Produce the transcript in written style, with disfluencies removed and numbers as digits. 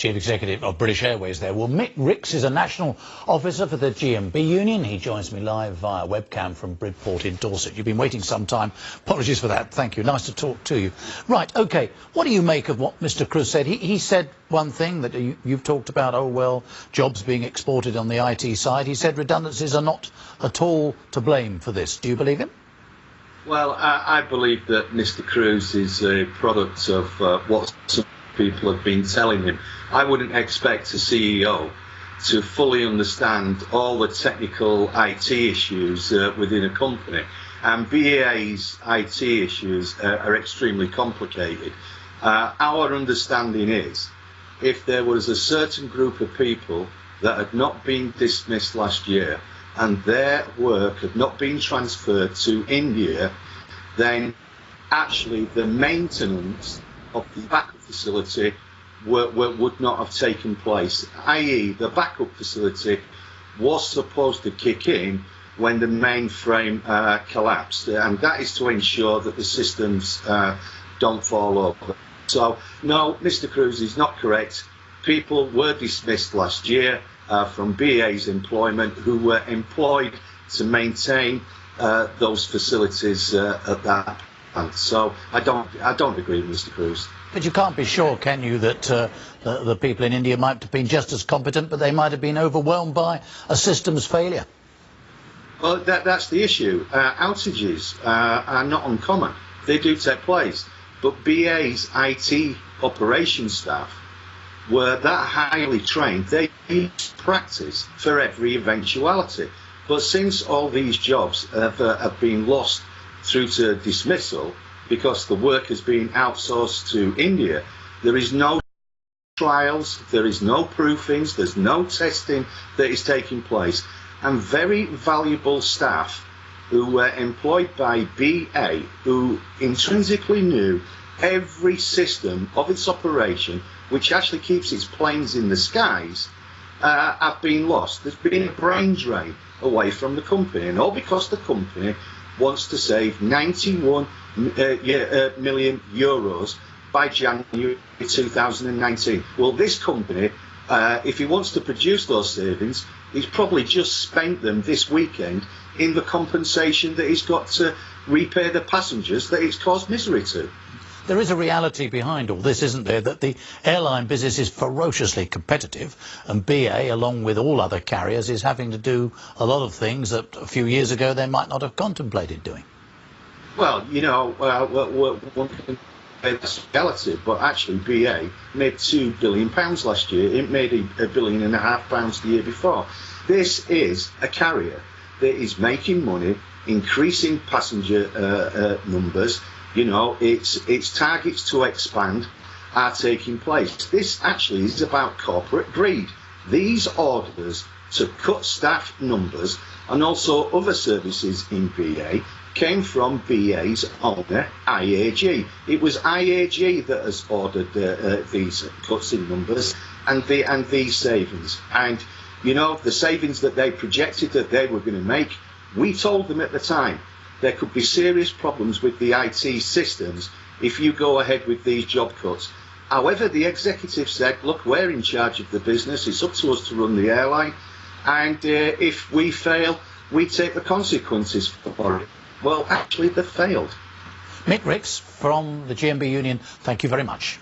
Chief Executive of British Airways there. Well, Mick Rix is a National Officer for the GMB Union. He joins me live via webcam from Bridport in Dorset. You've been waiting some time. Apologies for that. Thank you. Nice to talk to you. Right, OK. What do you make of what Mr Cruz said? He said one thing that you've talked about, oh, well, jobs being exported on the IT side. He said redundancies are not at all to blame for this. Do you believe him? Well, I believe that Mr Cruz is a product of what some people have been telling him. I wouldn't expect a CEO to fully understand all the technical IT issues within a company. And BA's IT issues are extremely complicated. Our understanding is, if there was a certain group of people that had not been dismissed last year and their work had not been transferred to India, then actually the maintenance of the backup facility would not have taken place, i.e. the backup facility was supposed to kick in when the mainframe collapsed, and that is to ensure that the systems don't fall over. So no, Mr Cruz is not correct. People were dismissed last year from BA's employment who were employed to maintain those facilities at that point. So I don't agree with Mr Cruz. But you can't be sure, can you, that the people in India might have been just as competent, but they might have been overwhelmed by a systems failure? Well, that's the issue. Outages are not uncommon. They do take place. But BA's IT operations staff were that highly trained. They used practice for every eventuality. But since all these jobs have been lost through to dismissal, because the work has been outsourced to India, there is no trials, there is no proofings, there's no testing that is taking place. And very valuable staff who were employed by BA, who intrinsically knew every system of its operation, which actually keeps its planes in the skies, have been lost. There's been a brain drain away from the company, and all because the company wants to save 91 million euros by January 2019. Well, this company, if he wants to produce those savings, he's probably just spent them this weekend in the compensation that he's got to repay the passengers that it's caused misery to. There is a reality behind all this, isn't there, that the airline business is ferociously competitive, and BA, along with all other carriers, is having to do a lot of things that a few years ago they might not have contemplated doing. Well, you know, one can say that's reality, but actually BA made £2 billion last year. It made £1.5 billion the year before. This is a carrier that is making money, increasing passenger numbers. You know, its targets to expand are taking place. This actually is about corporate greed. These orders to cut staff numbers and also other services in BA came from BA's owner, IAG. It was IAG that has ordered these cuts in numbers and these savings. And, you know, the savings that they projected that they were going to make, we told them at the time, there could be serious problems with the IT systems if you go ahead with these job cuts. However, the executive said, look, we're in charge of the business, it's up to us to run the airline, and if we fail, we take the consequences for it. Well, actually, they failed. Mick Rix from the GMB Union, thank you very much.